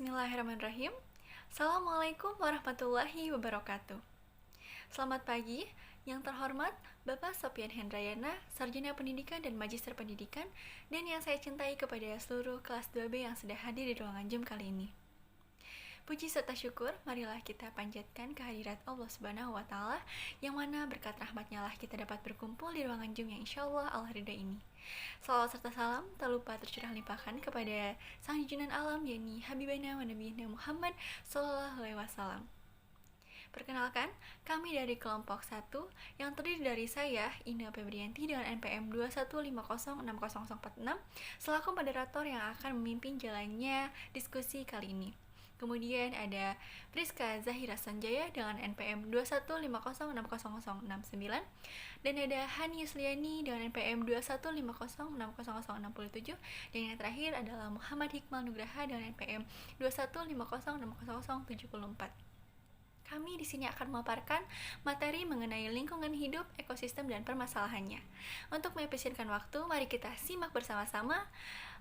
Bismillahirrahmanirrahim. Assalamualaikum warahmatullahi wabarakatuh. Selamat pagi, yang terhormat Bapak Sopyan Hendrayana, Sarjana Pendidikan dan Magister Pendidikan, dan yang saya cintai kepada seluruh kelas 2B yang sudah hadir di ruangan Zoom kali ini. Puji serta syukur, marilah kita panjatkan kehadirat Allah Subhanahu wa Ta'ala, yang mana berkat rahmatnya lah kita dapat berkumpul di ruangan Zoom yang insya Allah ridha ini. Salawat serta salam tak lupa tercurah limpahkan kepada sang junjungan alam, yakni Habibana wa Nabiyina Muhammad Sallallahu Alaihi Wasallam. Perkenalkan, kami dari kelompok 1 yang terdiri dari saya, Ina Febrianti dengan NPM 215060046 selaku moderator yang akan memimpin jalannya diskusi kali ini. Kemudian ada Priska Zahira Sanjaya dengan NPM 215060069 dan ada Hani Yusliani dengan NPM 215060067 dan yang terakhir adalah Muhammad Hikmal Nugraha dengan NPM 215060074. Kami di sini akan memaparkan materi mengenai lingkungan hidup, ekosistem, dan permasalahannya. Untuk mengefisienkan waktu, mari kita simak bersama-sama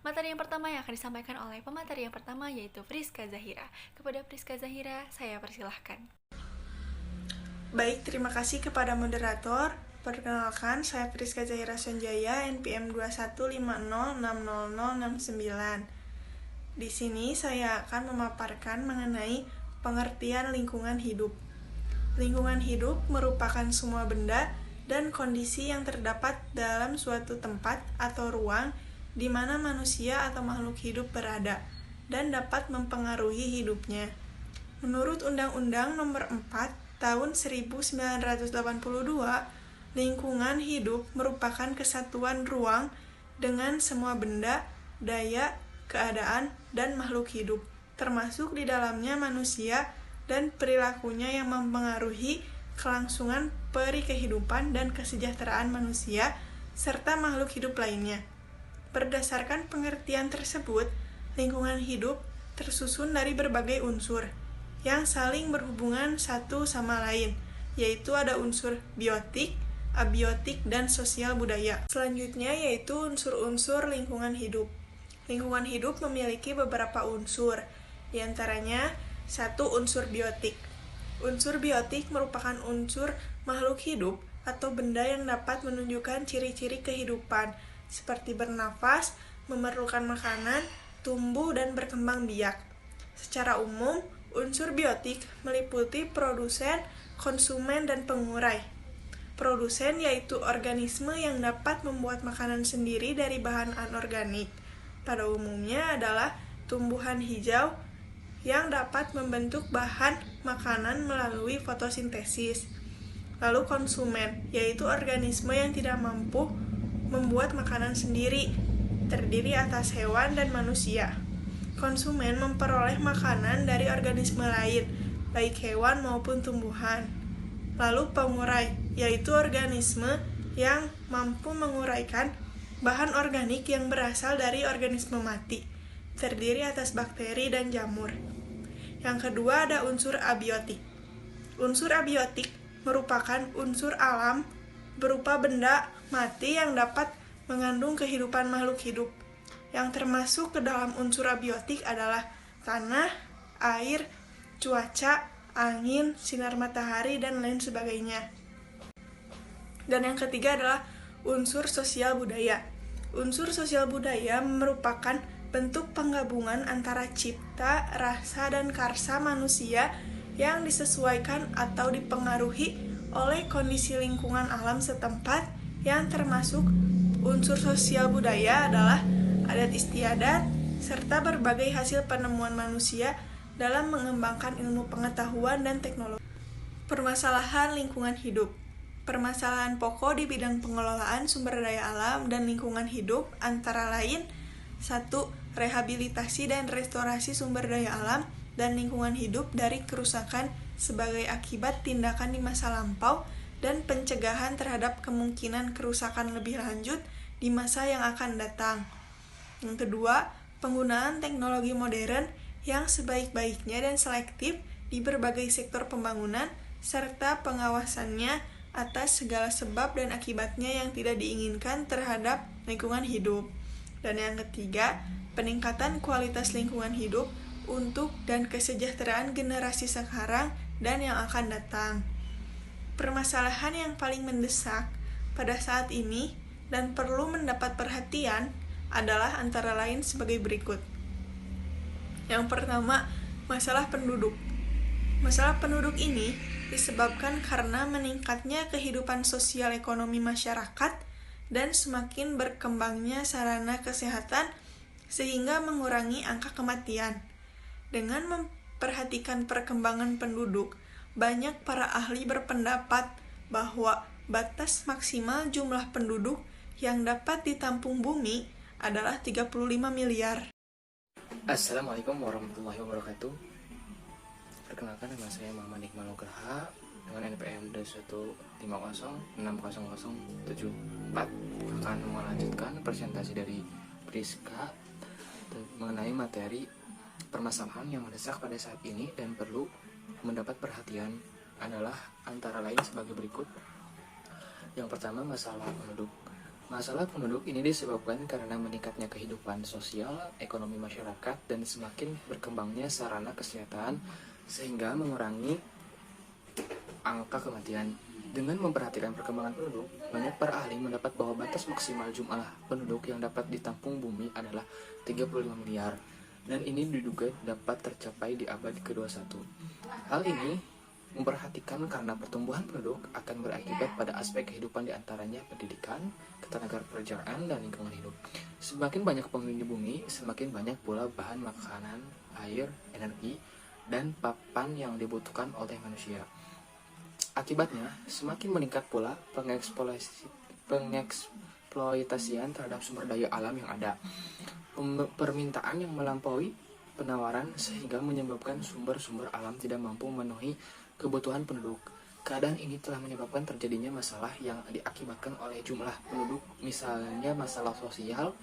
materi yang pertama yang akan disampaikan oleh pemateri yang pertama, yaitu Priska Zahira. Kepada Priska Zahira, saya persilahkan. Baik, terima kasih kepada moderator. Perkenalkan, saya Priska Zahira Sanjaya, NPM 215060069. Di sini saya akan memaparkan mengenai pengertian lingkungan hidup. Lingkungan hidup merupakan semua benda dan kondisi yang terdapat dalam suatu tempat atau ruang di mana manusia atau makhluk hidup berada dan dapat mempengaruhi hidupnya. Menurut Undang-Undang Nomor 4 Tahun 1982, lingkungan hidup merupakan kesatuan ruang dengan semua benda, daya, keadaan, dan makhluk hidup, termasuk di dalamnya manusia dan perilakunya yang mempengaruhi kelangsungan peri kehidupan dan kesejahteraan manusia serta makhluk hidup lainnya. Berdasarkan pengertian tersebut, lingkungan hidup tersusun dari berbagai unsur yang saling berhubungan satu sama lain, yaitu ada unsur biotik, abiotik, dan sosial budaya. Selanjutnya yaitu unsur-unsur lingkungan hidup. Lingkungan hidup memiliki beberapa unsur, di antaranya 1. Unsur biotik. Unsur biotik merupakan unsur makhluk hidup atau benda yang dapat menunjukkan ciri-ciri kehidupan, seperti bernafas, memerlukan makanan, tumbuh, dan berkembang biak. Secara umum, unsur biotik meliputi produsen, konsumen, dan pengurai. Produsen yaitu organisme yang dapat membuat makanan sendiri dari bahan anorganik. Pada umumnya adalah tumbuhan hijau yang dapat membentuk bahan makanan melalui fotosintesis. Lalu konsumen, yaitu organisme yang tidak mampu membuat makanan sendiri, terdiri atas hewan dan manusia. Konsumen memperoleh makanan dari organisme lain, baik hewan maupun tumbuhan. Lalu pengurai, yaitu organisme yang mampu menguraikan bahan organik yang berasal dari organisme mati, terdiri atas bakteri dan jamur. Yang kedua ada unsur abiotik. Unsur abiotik merupakan unsur alam berupa benda mati yang dapat mengandung kehidupan makhluk hidup. Yang termasuk ke dalam unsur abiotik adalah tanah, air, cuaca, angin, sinar matahari, dan lain sebagainya. Dan yang ketiga adalah unsur sosial budaya. Unsur sosial budaya merupakan bentuk penggabungan antara cipta, rasa, dan karsa manusia yang disesuaikan atau dipengaruhi oleh kondisi lingkungan alam setempat, yang termasuk unsur sosial budaya adalah adat istiadat, serta berbagai hasil penemuan manusia dalam mengembangkan ilmu pengetahuan dan teknologi. Permasalahan lingkungan hidup. Permasalahan pokok di bidang pengelolaan sumber daya alam dan lingkungan hidup antara lain 1. Rehabilitasi dan restorasi sumber daya alam dan lingkungan hidup dari kerusakan sebagai akibat tindakan di masa lampau dan pencegahan terhadap kemungkinan kerusakan lebih lanjut di masa yang akan datang. Yang kedua, penggunaan teknologi modern yang sebaik-baiknya dan selektif di berbagai sektor pembangunan serta pengawasannya atas segala sebab dan akibatnya yang tidak diinginkan terhadap lingkungan hidup. Dan yang ketiga, peningkatan kualitas lingkungan hidup untuk dan kesejahteraan generasi sekarang dan yang akan datang. Permasalahan yang paling mendesak pada saat ini dan perlu mendapat perhatian adalah antara lain sebagai berikut. Yang pertama, masalah penduduk. Masalah penduduk ini disebabkan karena meningkatnya kehidupan sosial ekonomi masyarakat dan semakin berkembangnya sarana kesehatan sehingga mengurangi angka kematian. Dengan memperhatikan perkembangan penduduk, banyak para ahli berpendapat bahwa batas maksimal jumlah penduduk yang dapat ditampung bumi adalah 35 miliar. Assalamualaikum warahmatullahi wabarakatuh. Perkenalkan, nama saya Muhammad Iqbal Nugraha dengan NPM 150606074 akan melanjutkan presentasi dari Priska mengenai materi permasalahan yang mendesak pada saat ini dan perlu mendapat perhatian adalah antara lain sebagai berikut. Yang pertama, masalah penduduk. Masalah penduduk ini disebabkan karena meningkatnya kehidupan sosial, ekonomi masyarakat, dan semakin berkembangnya sarana kesehatan sehingga mengurangi angka kematian. Dengan memperhatikan perkembangan penduduk, banyak para ahli mendapat bahwa batas maksimal jumlah penduduk yang dapat ditampung bumi adalah 35 miliar, dan ini diduga dapat tercapai di abad ke-21. Hal ini memperhatikan karena pertumbuhan penduduk akan berakibat pada aspek kehidupan diantaranya pendidikan, ketenagakerjaan, dan lingkungan hidup. Semakin banyak penghuni bumi, semakin banyak pula bahan makanan, air, energi, dan papan yang dibutuhkan oleh manusia. Akibatnya, semakin meningkat pula pengeksploitasian terhadap sumber daya alam yang ada. Permintaan yang melampaui penawaran sehingga menyebabkan sumber-sumber alam tidak mampu memenuhi kebutuhan penduduk. Keadaan ini telah menyebabkan terjadinya masalah yang diakibatkan oleh jumlah penduduk, misalnya masalah sosial,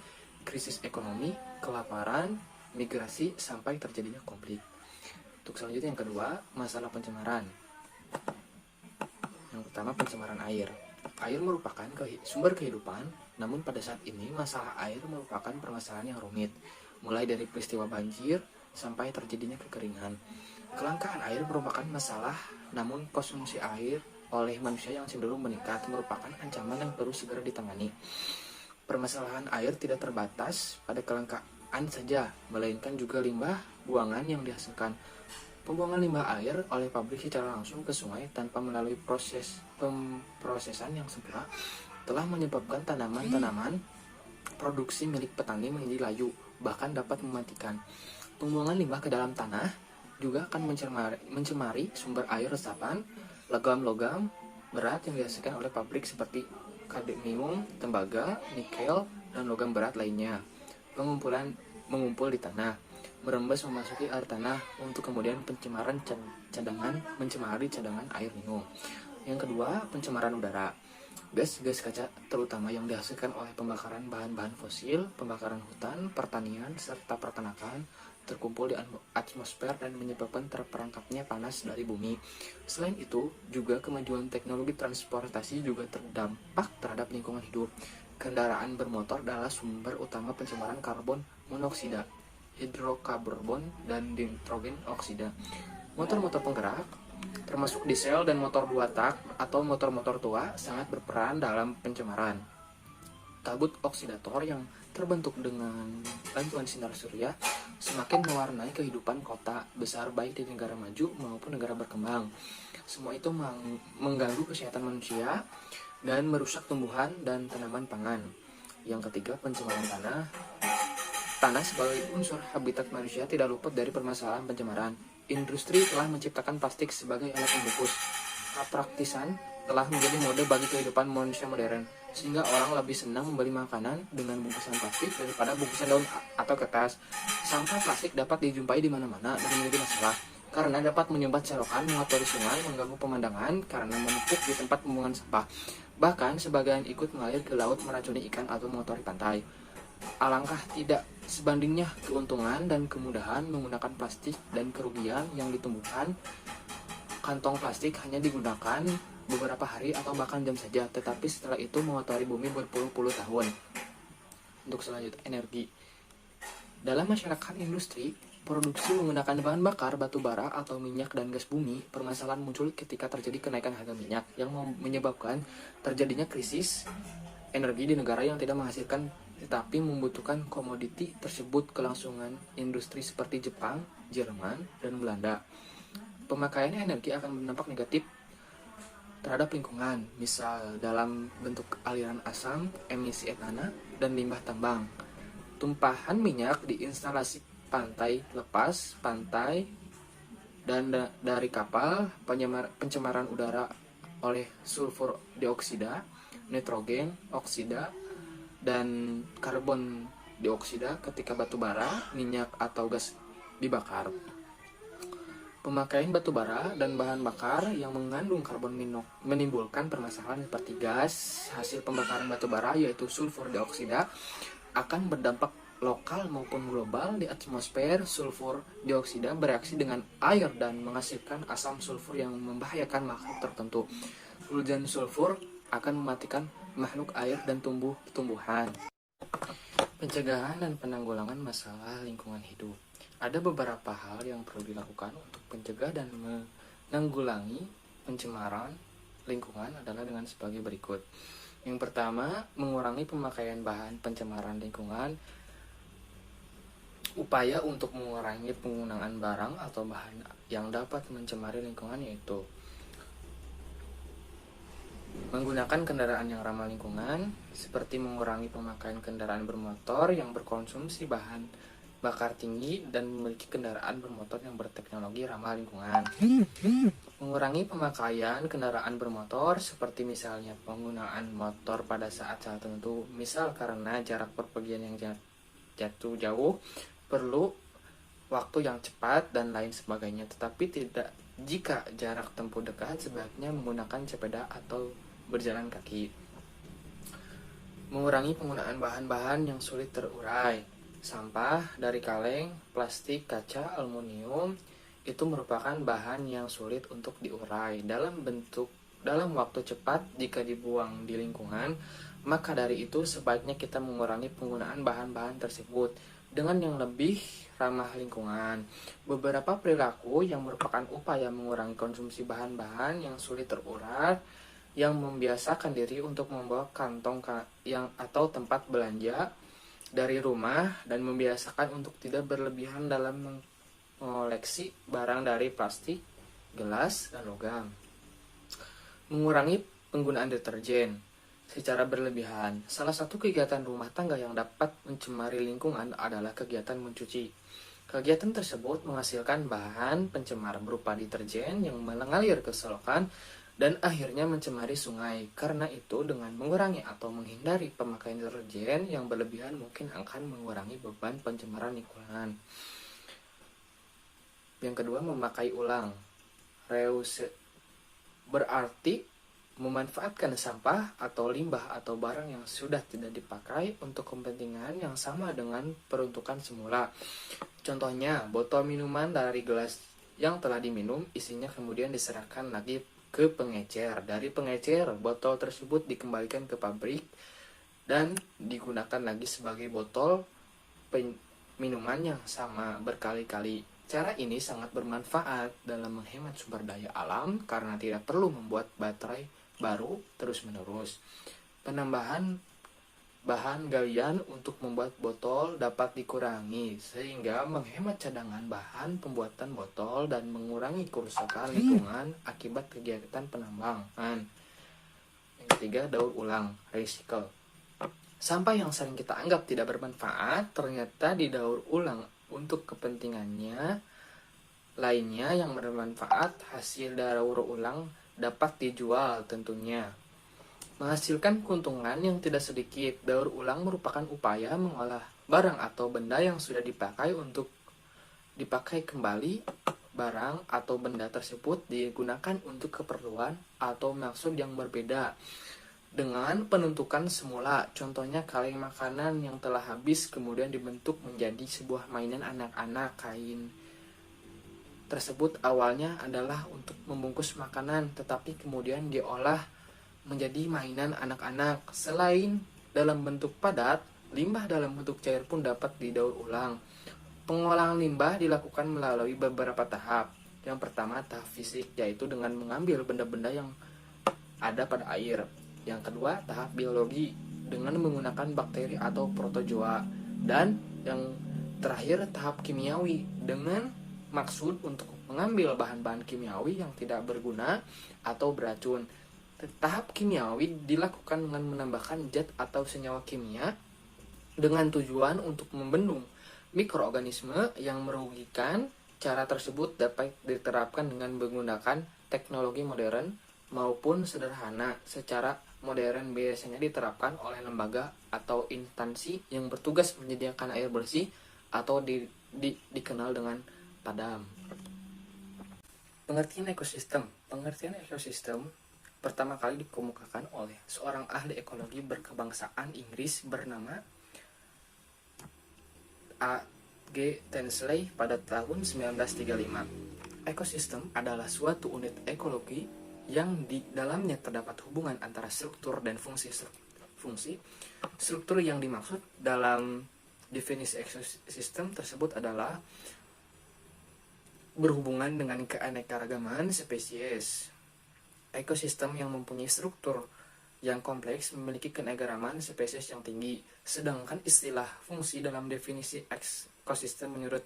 krisis ekonomi, kelaparan, migrasi, sampai terjadinya konflik. Untuk selanjutnya yang kedua, masalah pencemaran. Yang pertama, pencemaran air. Air merupakan sumber kehidupan, namun pada saat ini masalah air merupakan permasalahan yang rumit, mulai dari peristiwa banjir sampai terjadinya kekeringan. Kelangkaan air merupakan masalah, namun konsumsi air oleh manusia yang cenderung meningkat merupakan ancaman yang perlu segera ditangani. Permasalahan air tidak terbatas pada kelangkaan saja, melainkan juga limbah buangan yang dihasilkan. Pembuangan limbah air oleh pabrik secara langsung ke sungai tanpa melalui proses pemrosesan yang sempurna telah menyebabkan tanaman-tanaman produksi milik petani menjadi layu, bahkan dapat mematikan. Pembuangan limbah ke dalam tanah juga akan mencemari sumber air resapan. Logam-logam berat yang dihasilkan oleh pabrik seperti kadmium, tembaga, nikel, dan logam berat lainnya mengumpul di tanah, merembes memasuki air tanah untuk kemudian mencemari cadangan air minum. Yang kedua, pencemaran udara. Gas-gas kaca terutama yang dihasilkan oleh pembakaran bahan-bahan fosil, pembakaran hutan, pertanian, serta peternakan terkumpul di atmosfer dan menyebabkan terperangkapnya panas dari bumi. Selain itu, juga kemajuan teknologi transportasi juga terdampak terhadap lingkungan hidup. Kendaraan bermotor adalah sumber utama pencemaran karbon monoksida, hidrokarbon, dan nitrogen oksida. Motor-motor penggerak, termasuk diesel dan motor 2 tak atau motor-motor tua, sangat berperan dalam pencemaran. Kabut oksidator yang terbentuk dengan bantuan sinar surya semakin mewarnai kehidupan kota besar baik di negara maju maupun negara berkembang. Semua itu mengganggu kesehatan manusia dan merusak tumbuhan dan tanaman pangan. Yang ketiga, pencemaran tanah. Tanah sebagai unsur habitat manusia tidak luput dari permasalahan pencemaran. Industri telah menciptakan plastik sebagai alat pembungkus. Kepraktisan telah menjadi mode bagi kehidupan manusia modern, sehingga orang lebih senang membeli makanan dengan bungkusan plastik daripada bungkusan daun atau kertas. Sampah plastik dapat dijumpai di mana-mana dan menjadi masalah, karena dapat menyumbat selokan, mengotori sungai, mengganggu pemandangan karena menumpuk di tempat pembuangan sampah. Bahkan sebagian ikut mengalir ke laut meracuni ikan atau mengotori pantai. Alangkah tidak sebandingnya keuntungan dan kemudahan menggunakan plastik dan kerugian yang ditumbuhkan. Kantong plastik hanya digunakan beberapa hari atau bahkan jam saja, tetapi setelah itu mengotori bumi berpuluh-puluh tahun. Untuk selanjutnya, energi. Dalam masyarakat industri, Produksi menggunakan bahan bakar batu bara atau minyak dan gas bumi. Permasalahan muncul ketika terjadi kenaikan harga minyak yang menyebabkan terjadinya krisis energi di negara yang tidak menghasilkan tetapi membutuhkan komoditi tersebut. Kelangsungan industri seperti Jepang, Jerman, dan Belanda. Pemakaian energi akan berdampak negatif terhadap lingkungan, misal dalam bentuk aliran asam, emisi etana, dan limbah tambang. Tumpahan minyak di instalasi pantai lepas, pantai, dan dari kapal, pencemaran udara oleh sulfur dioksida, nitrogen oksida, dan karbon dioksida ketika batu bara, minyak, atau gas dibakar. Pemakaian batu bara dan bahan bakar yang mengandung karbon menimbulkan permasalahan seperti gas hasil pembakaran batu bara yaitu sulfur dioksida akan berdampak lokal maupun global di atmosfer. Sulfur dioksida bereaksi dengan air dan menghasilkan asam sulfur yang membahayakan makhluk tertentu. Hujan sulfur akan mematikan makhluk air dan tumbuhan. Pencegahan dan penanggulangan masalah lingkungan hidup. Ada beberapa hal yang perlu dilakukan untuk mencegah dan menanggulangi pencemaran lingkungan adalah dengan sebagai berikut. Yang pertama, mengurangi pemakaian bahan pencemaran lingkungan. Upaya untuk mengurangi penggunaan barang atau bahan yang dapat mencemari lingkungan yaitu menggunakan kendaraan yang ramah lingkungan, seperti mengurangi pemakaian kendaraan bermotor yang berkonsumsi bahan bakar tinggi dan memiliki kendaraan bermotor yang berteknologi ramah lingkungan. Mengurangi pemakaian kendaraan bermotor seperti misalnya penggunaan motor pada saat-saat tertentu, misal karena jarak perpergian yang jauh, perlu waktu yang cepat dan lain sebagainya. Tetapi tidak jika jarak tempuh dekat, sebaiknya menggunakan sepeda atau berjalan kaki. Mengurangi penggunaan bahan-bahan yang sulit terurai. Sampah dari kaleng, plastik, kaca, aluminium itu merupakan bahan yang sulit untuk diurai dalam waktu cepat jika dibuang di lingkungan. Maka dari itu sebaiknya kita mengurangi penggunaan bahan-bahan tersebut dengan yang lebih ramah lingkungan. Beberapa perilaku yang merupakan upaya mengurangi konsumsi bahan-bahan yang sulit terurai, yang membiasakan diri untuk membawa kantong yang atau tempat belanja dari rumah dan membiasakan untuk tidak berlebihan dalam mengoleksi barang dari plastik, gelas, dan logam. Mengurangi penggunaan deterjen secara berlebihan. Salah satu kegiatan rumah tangga yang dapat mencemari lingkungan adalah kegiatan mencuci. Kegiatan tersebut menghasilkan bahan pencemar berupa deterjen yang mengalir ke selokan dan akhirnya mencemari sungai. Karena itu, dengan mengurangi atau menghindari pemakaian deterjen yang berlebihan mungkin akan mengurangi beban pencemaran lingkungan. Yang kedua, memakai ulang. Reuse berarti memanfaatkan sampah atau limbah atau barang yang sudah tidak dipakai untuk kepentingan yang sama dengan peruntukan semula. Contohnya, botol minuman dari gelas yang telah diminum, isinya kemudian diserahkan lagi ke pengecer. Dari pengecer, botol tersebut dikembalikan ke pabrik dan digunakan lagi sebagai botol minuman yang sama berkali-kali. Cara ini sangat bermanfaat dalam menghemat sumber daya alam karena tidak perlu membuat baterai baru terus-menerus. Penambahan bahan galian untuk membuat botol dapat dikurangi sehingga menghemat cadangan bahan pembuatan botol dan mengurangi kerusakan lingkungan akibat kegiatan penambangan. Yang ketiga, daur ulang, recycle. Sampah yang sering kita anggap tidak bermanfaat ternyata didaur ulang untuk kepentingannya lainnya yang bermanfaat. Hasil daur ulang dapat dijual tentunya, menghasilkan keuntungan yang tidak sedikit. Daur ulang merupakan upaya mengolah barang atau benda yang sudah dipakai untuk dipakai kembali. Barang atau benda tersebut digunakan untuk keperluan atau maksud yang berbeda dengan penentukan semula. Contohnya kaleng makanan yang telah habis kemudian dibentuk menjadi sebuah mainan anak-anak. Kain tersebut awalnya adalah untuk membungkus makanan, tetapi kemudian diolah menjadi mainan anak-anak. Selain dalam bentuk padat, limbah dalam bentuk cair pun dapat didaur ulang. Pengolahan limbah dilakukan melalui beberapa tahap. Yang pertama, tahap fisik, yaitu dengan mengambil benda-benda yang ada pada air. Yang kedua, tahap biologi, dengan menggunakan bakteri atau protozoa. Dan yang terakhir, tahap kimiawi, dengan maksud untuk mengambil bahan-bahan kimiawi yang tidak berguna atau beracun. Tahap kimiawi dilakukan dengan menambahkan zat atau senyawa kimia dengan tujuan untuk membendung mikroorganisme yang merugikan. Cara tersebut dapat diterapkan dengan menggunakan teknologi modern maupun sederhana. Secara modern biasanya diterapkan oleh lembaga atau instansi yang bertugas menyediakan air bersih atau dikenal dengan PADAM. Pengertian ekosistem. Pengertian ekosistem pertama kali dikemukakan oleh seorang ahli ekologi berkebangsaan Inggris bernama A. G. Tinsley pada tahun 1935. Ekosistem adalah suatu unit ekologi yang di dalamnya terdapat hubungan antara struktur dan fungsi. Struktur yang dimaksud dalam definisi ekosistem tersebut adalah berhubungan dengan keanekaragaman spesies. Ekosistem yang mempunyai struktur yang kompleks memiliki keanekaragaman spesies yang tinggi, sedangkan istilah fungsi dalam definisi ekosistem menurut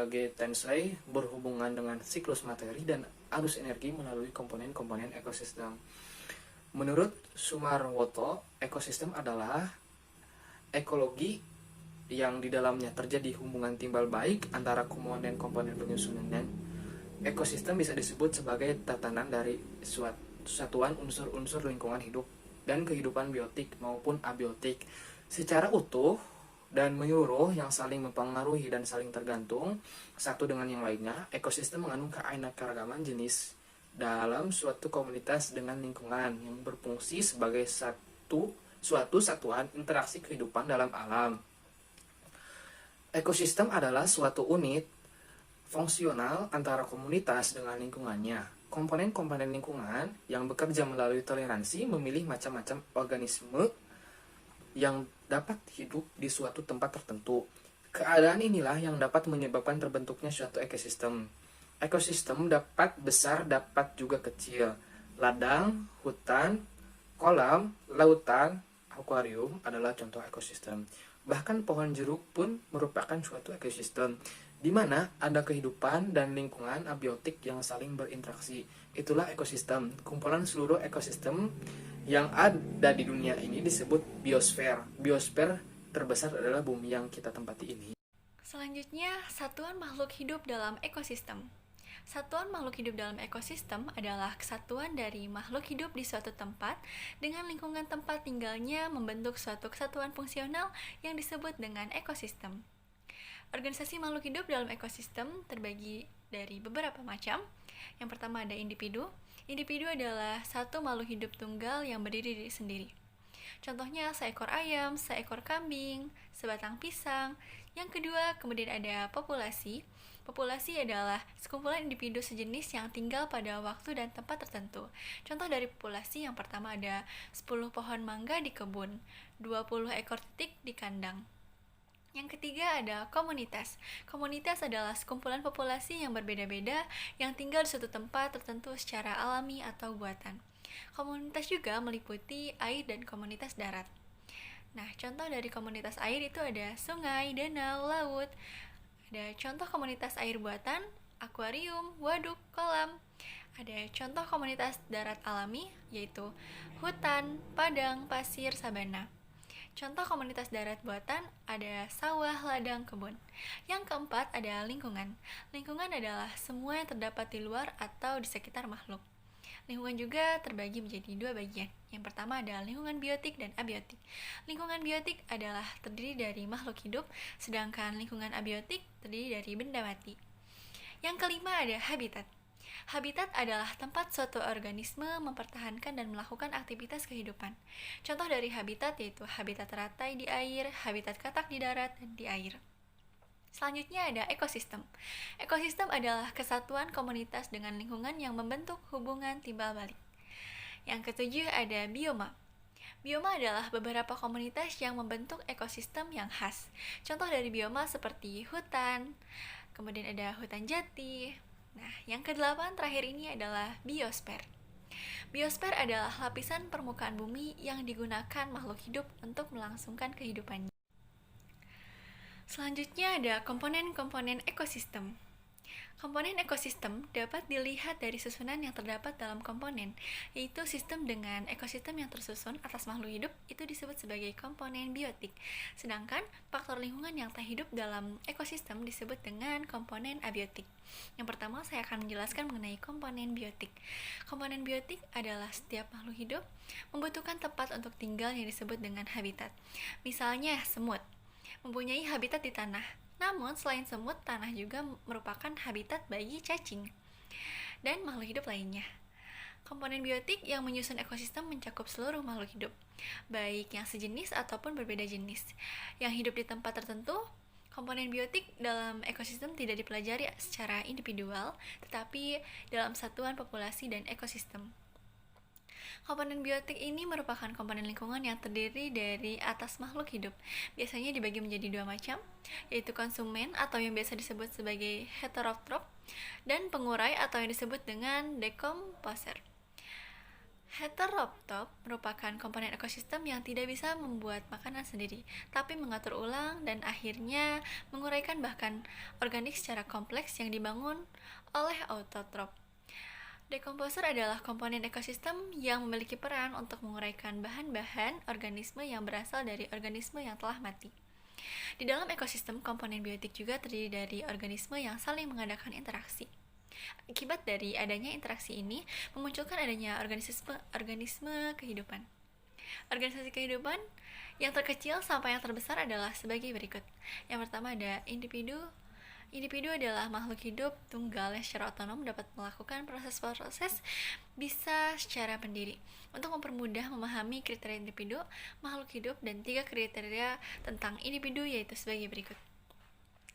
G. Tinsley berhubungan dengan siklus materi dan arus energi melalui komponen-komponen ekosistem. Menurut Sumarwoto, ekosistem adalah ekologi yang di dalamnya terjadi hubungan timbal baik antara komponen-komponen penyusunan. Ekosistem bisa disebut sebagai tatanan dari satuan unsur-unsur lingkungan hidup dan kehidupan biotik maupun abiotik secara utuh dan menyeluruh yang saling mempengaruhi dan saling tergantung satu dengan yang lainnya. Ekosistem mengandung keanekaragaman jenis dalam suatu komunitas dengan lingkungan yang berfungsi sebagai suatu satuan interaksi kehidupan dalam alam. Ekosistem adalah suatu unit fungsional antara komunitas dengan lingkungannya. Komponen-komponen lingkungan yang bekerja melalui toleransi memilih macam-macam organisme yang dapat hidup di suatu tempat tertentu. Keadaan inilah yang dapat menyebabkan terbentuknya suatu ekosistem. Ekosistem dapat besar, dapat juga kecil. Ladang, hutan, kolam, lautan, akuarium adalah contoh ekosistem. Bahkan pohon jeruk pun merupakan suatu ekosistem, di mana ada kehidupan dan lingkungan abiotik yang saling berinteraksi. Itulah ekosistem. Kumpulan seluruh ekosistem yang ada di dunia ini disebut biosfer. Biosfer terbesar adalah bumi yang kita tempati ini. Selanjutnya, satuan makhluk hidup dalam ekosistem. Satuan makhluk hidup dalam ekosistem adalah kesatuan dari makhluk hidup di suatu tempat dengan lingkungan tempat tinggalnya membentuk suatu kesatuan fungsional yang disebut dengan ekosistem. Organisasi makhluk hidup dalam ekosistem terbagi dari beberapa macam. Yang pertama ada individu. Individu adalah satu makhluk hidup tunggal yang berdiri sendiri. Contohnya seekor ayam, seekor kambing, sebatang pisang. Yang kedua, kemudian ada populasi. Populasi adalah sekumpulan individu sejenis yang tinggal pada waktu dan tempat tertentu. Contoh dari populasi yang pertama ada 10 pohon mangga di kebun, 20 ekor titik di kandang. Yang ketiga ada komunitas. Komunitas adalah sekumpulan populasi yang berbeda-beda yang tinggal di suatu tempat tertentu secara alami atau buatan. Komunitas juga meliputi air dan komunitas darat. Nah, contoh dari komunitas air itu ada sungai, danau, laut. Ada contoh komunitas air buatan, akuarium, waduk, kolam. Ada contoh komunitas darat alami, yaitu hutan, padang, pasir, sabana. Contoh komunitas darat buatan ada sawah, ladang, kebun. Yang keempat ada lingkungan. Lingkungan adalah semua yang terdapat di luar atau di sekitar makhluk. Lingkungan juga terbagi menjadi dua bagian. Yang pertama adalah lingkungan biotik dan abiotik. Lingkungan biotik adalah terdiri dari makhluk hidup, sedangkan lingkungan abiotik terdiri dari benda mati. Yang kelima ada habitat. Habitat adalah tempat suatu organisme mempertahankan dan melakukan aktivitas kehidupan. Contoh dari habitat yaitu habitat teratai di air, habitat katak di darat, dan di air. Selanjutnya ada ekosistem. Ekosistem adalah kesatuan komunitas dengan lingkungan yang membentuk hubungan timbal balik. Yang ketujuh ada bioma. Bioma adalah beberapa komunitas yang membentuk ekosistem yang khas. Contoh dari bioma seperti hutan, kemudian ada hutan jati. Nah, yang kedelapan terakhir ini adalah biosfer. Biosfer adalah lapisan permukaan bumi yang digunakan makhluk hidup untuk melangsungkan kehidupannya. Selanjutnya ada komponen-komponen ekosistem. Komponen ekosistem dapat dilihat dari susunan yang terdapat dalam komponen, yaitu sistem dengan ekosistem yang tersusun atas makhluk hidup itu disebut sebagai komponen biotik. Sedangkan faktor lingkungan yang tak hidup dalam ekosistem disebut dengan komponen abiotik. Yang pertama saya akan menjelaskan mengenai komponen biotik. Komponen biotik adalah setiap makhluk hidup membutuhkan tempat untuk tinggal yang disebut dengan habitat. Misalnya semut mempunyai habitat di tanah. Namun, selain semut, tanah juga merupakan habitat bagi cacing dan makhluk hidup lainnya. Komponen biotik yang menyusun ekosistem mencakup seluruh makhluk hidup, baik yang sejenis ataupun berbeda jenis. Yang hidup di tempat tertentu, komponen biotik dalam ekosistem tidak dipelajari secara individual, tetapi dalam satuan populasi dan ekosistem. Komponen biotik ini merupakan komponen lingkungan yang terdiri dari atas makhluk hidup. Biasanya dibagi menjadi dua macam, yaitu konsumen atau yang biasa disebut sebagai heterotrop, dan pengurai atau yang disebut dengan dekomposer. Heterotrop merupakan komponen ekosistem yang tidak bisa membuat makanan sendiri, tapi mengatur ulang dan akhirnya menguraikan bahkan organik secara kompleks yang dibangun oleh autotrop. Dekomposer adalah komponen ekosistem yang memiliki peran untuk menguraikan bahan-bahan organisme yang berasal dari organisme yang telah mati. Di dalam ekosistem, komponen biotik juga terdiri dari organisme yang saling mengadakan interaksi. Akibat dari adanya interaksi ini, memunculkan adanya organisme kehidupan. Organisasi kehidupan yang terkecil sampai yang terbesar adalah sebagai berikut. Yang pertama ada individu. Individu adalah makhluk hidup tunggal yang secara otonom dapat melakukan proses-proses bisa secara mandiri. Untuk mempermudah memahami kriteria individu, makhluk hidup, dan 3 kriteria tentang individu yaitu sebagai berikut.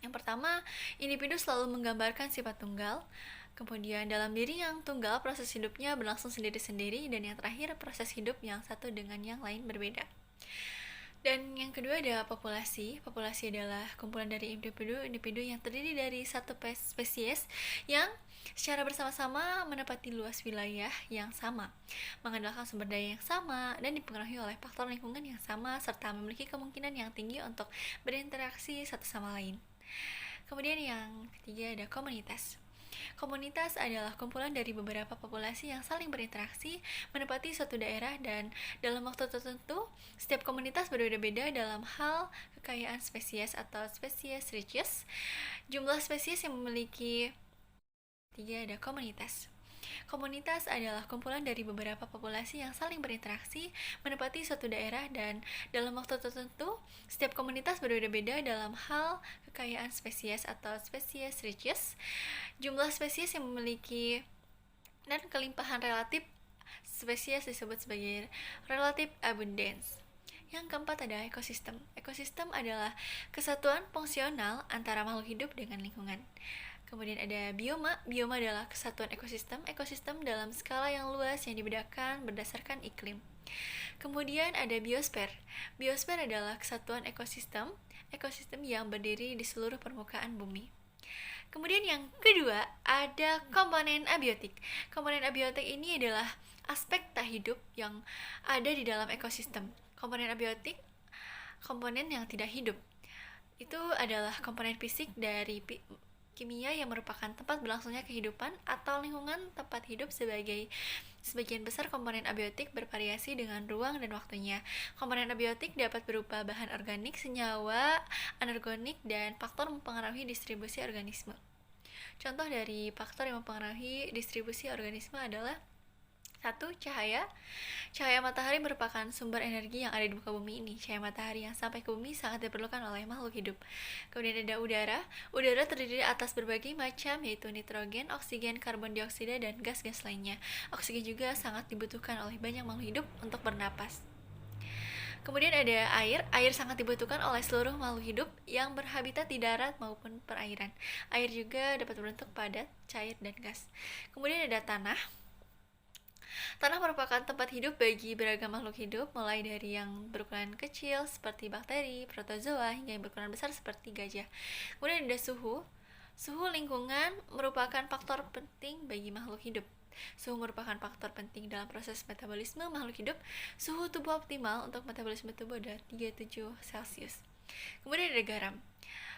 Yang pertama, individu selalu menggambarkan sifat tunggal. Kemudian dalam diri yang tunggal, proses hidupnya berlangsung sendiri-sendiri. Dan yang terakhir, proses hidup yang satu dengan yang lain berbeda. Dan yang kedua ada populasi. Populasi adalah kumpulan dari individu yang terdiri dari satu spesies yang secara bersama-sama menempati luas wilayah yang sama, mengandalkan sumber daya yang sama, dan dipengaruhi oleh faktor lingkungan yang sama, serta memiliki kemungkinan yang tinggi untuk berinteraksi satu sama lain. Kemudian yang ketiga ada komunitas. Komunitas adalah kumpulan dari beberapa populasi yang saling berinteraksi, menempati suatu daerah, dan dalam waktu tertentu, setiap komunitas berbeda-beda dalam hal kekayaan spesies atau spesies riches. Jumlah spesies yang memiliki ada komunitas. Komunitas adalah kumpulan dari beberapa populasi yang saling berinteraksi, menempati suatu daerah, dan dalam waktu tertentu, setiap komunitas berbeda-beda dalam hal kekayaan spesies atau spesies riches. Jumlah spesies yang memiliki dan kelimpahan relatif spesies disebut sebagai relative abundance. Yang keempat ada ekosistem. Ekosistem adalah kesatuan fungsional antara makhluk hidup dengan lingkungan. Kemudian ada bioma. Bioma adalah kesatuan ekosistem dalam skala yang luas yang dibedakan berdasarkan iklim. Kemudian ada biosfer. Biosfer adalah kesatuan ekosistem yang berdiri di seluruh permukaan bumi. Kemudian yang kedua ada komponen abiotik. Komponen abiotik ini adalah aspek tak hidup yang ada di dalam ekosistem. Komponen abiotik, komponen yang tidak hidup. Itu adalah komponen fisik dari kimia yang merupakan tempat berlangsungnya kehidupan atau lingkungan tempat hidup. Sebagian besar komponen abiotik bervariasi dengan ruang dan waktunya. Komponen abiotik dapat berupa bahan organik, senyawa, anorganik, dan faktor mempengaruhi distribusi organisme. Contoh dari faktor yang mempengaruhi distribusi organisme adalah 1. Cahaya. Cahaya matahari merupakan sumber energi yang ada di muka bumi ini. Cahaya matahari yang sampai ke bumi sangat diperlukan oleh makhluk hidup. Kemudian ada udara. Udara terdiri atas berbagai macam, yaitu nitrogen, oksigen, karbon dioksida, dan gas-gas lainnya. Oksigen juga sangat dibutuhkan oleh banyak makhluk hidup untuk bernapas. Kemudian ada air. Air sangat dibutuhkan oleh seluruh makhluk hidup yang berhabitat di darat maupun perairan. Air juga dapat berbentuk padat, cair, dan gas. Kemudian ada tanah. Tanah merupakan tempat hidup bagi beragam makhluk hidup, mulai dari yang berukuran kecil seperti bakteri, protozoa, hingga yang berukuran besar seperti gajah. Kemudian ada suhu. Suhu lingkungan merupakan faktor penting bagi makhluk hidup. Suhu merupakan faktor penting dalam proses metabolisme makhluk hidup. Suhu tubuh optimal untuk metabolisme tubuh adalah 37 Celcius. Kemudian ada garam.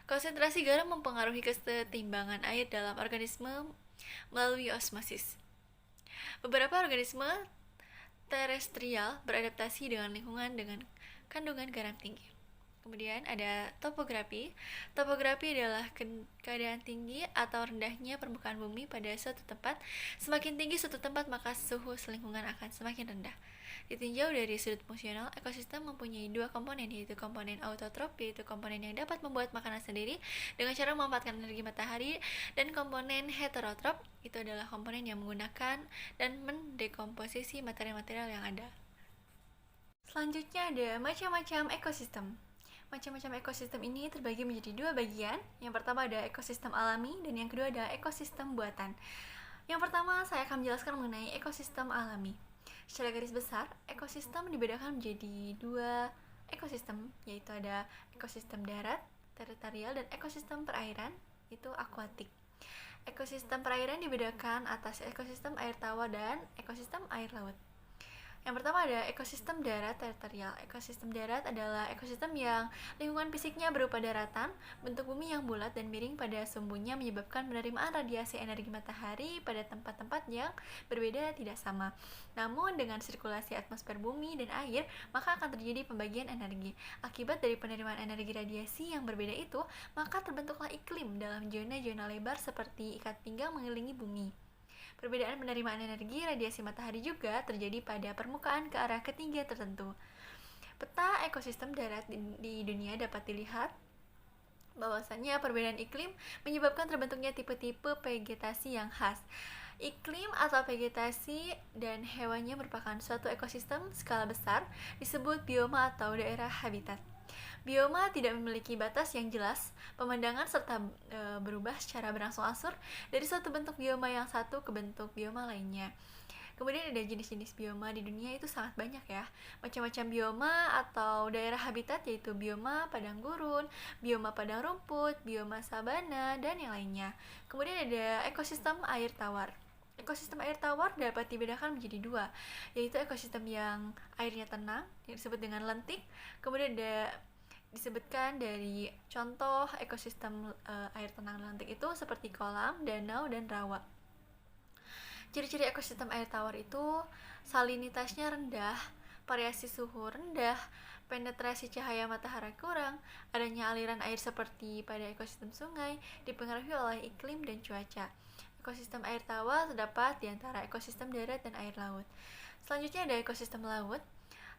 Konsentrasi garam mempengaruhi kesetimbangan air dalam organisme melalui osmosis. Beberapa organisme terestrial beradaptasi dengan lingkungan dengan kandungan garam tinggi. Kemudian ada topografi. Topografi adalah keadaan tinggi atau rendahnya permukaan bumi pada suatu tempat. Semakin tinggi suatu tempat, maka suhu selingkungan akan semakin rendah. Ditinjau dari sudut fungsional, ekosistem mempunyai dua komponen, yaitu komponen autotrof, yaitu komponen yang dapat membuat makanan sendiri dengan cara memanfaatkan energi matahari, dan komponen heterotrof, itu adalah komponen yang menggunakan dan mendekomposisi material-material yang ada. Selanjutnya ada macam-macam ekosistem. Macam-macam ekosistem ini terbagi menjadi dua bagian. Yang pertama ada ekosistem alami dan yang kedua ada ekosistem buatan. Yang pertama saya akan menjelaskan mengenai ekosistem alami. Secara garis besar, ekosistem dibedakan menjadi dua ekosistem, yaitu ada ekosistem darat, teritorial, dan ekosistem perairan, itu akuatik. Ekosistem perairan dibedakan atas ekosistem air tawar dan ekosistem air laut. Yang pertama ada ekosistem darat teritorial. Ekosistem darat adalah ekosistem yang lingkungan fisiknya berupa daratan, bentuk bumi yang bulat dan miring pada sumbunya menyebabkan penerimaan radiasi energi matahari pada tempat-tempat yang berbeda tidak sama. Namun dengan sirkulasi atmosfer bumi dan air, maka akan terjadi pembagian energi. Akibat dari penerimaan energi radiasi yang berbeda itu, maka terbentuklah iklim dalam zona-zona lebar seperti ikat pinggang mengelilingi bumi. Perbedaan penerimaan energi radiasi matahari juga terjadi pada permukaan ke arah ketinggian tertentu. Peta ekosistem darat di dunia dapat dilihat bahwasanya perbedaan iklim menyebabkan terbentuknya tipe-tipe vegetasi yang khas. Iklim atau vegetasi dan hewannya merupakan suatu ekosistem skala besar, disebut bioma atau daerah habitat. Bioma tidak memiliki batas yang jelas, pemandangan serta berubah secara berangsur-angsur dari suatu bentuk bioma yang satu ke bentuk bioma lainnya. Kemudian ada jenis-jenis bioma di dunia itu sangat banyak ya. Macam-macam bioma atau daerah habitat yaitu bioma padang gurun, bioma padang rumput, bioma sabana, dan yang lainnya. Kemudian ada ekosistem air tawar. Ekosistem air tawar dapat dibedakan menjadi dua, yaitu ekosistem yang airnya tenang, yang disebut dengan lentik. Kemudian ada disebutkan dari contoh ekosistem air tenang lentik itu seperti kolam, danau, dan rawa. Ciri-ciri ekosistem air tawar itu salinitasnya rendah, variasi suhu rendah, penetrasi cahaya matahari kurang, adanya aliran air seperti pada ekosistem sungai, dipengaruhi oleh iklim dan cuaca. Ekosistem air tawar terdapat di antara ekosistem darat dan air laut. Selanjutnya ada ekosistem laut.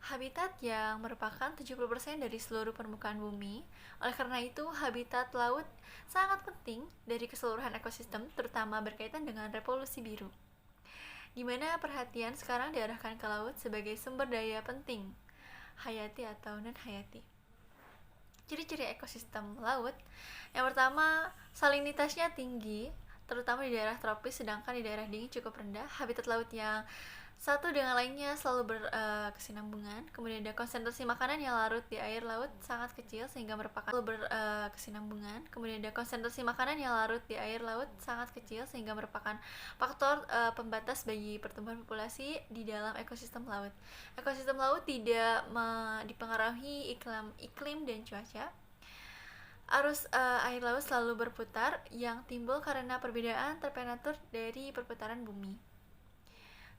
Habitat yang merupakan 70% dari seluruh permukaan bumi. Oleh karena itu, habitat laut sangat penting dari keseluruhan ekosistem, terutama berkaitan dengan revolusi biru, di mana perhatian sekarang diarahkan ke laut sebagai sumber daya penting, hayati atau non-hayati. Ciri-ciri ekosistem laut, yang pertama, salinitasnya tinggi, terutama di daerah tropis, sedangkan di daerah dingin cukup rendah. Habitat laut yang satu dengan lainnya selalu berkesinambungan. Kemudian ada konsentrasi makanan yang larut di air laut sangat kecil sehingga merupakan berkesinambungan. Kemudian ada konsentrasi makanan yang larut di air laut sangat kecil sehingga merupakan faktor pembatas bagi pertumbuhan populasi di dalam ekosistem laut. Ekosistem laut tidak dipengaruhi iklim dan cuaca. Arus air laut selalu berputar yang timbul karena perbedaan temperatur dari perputaran bumi.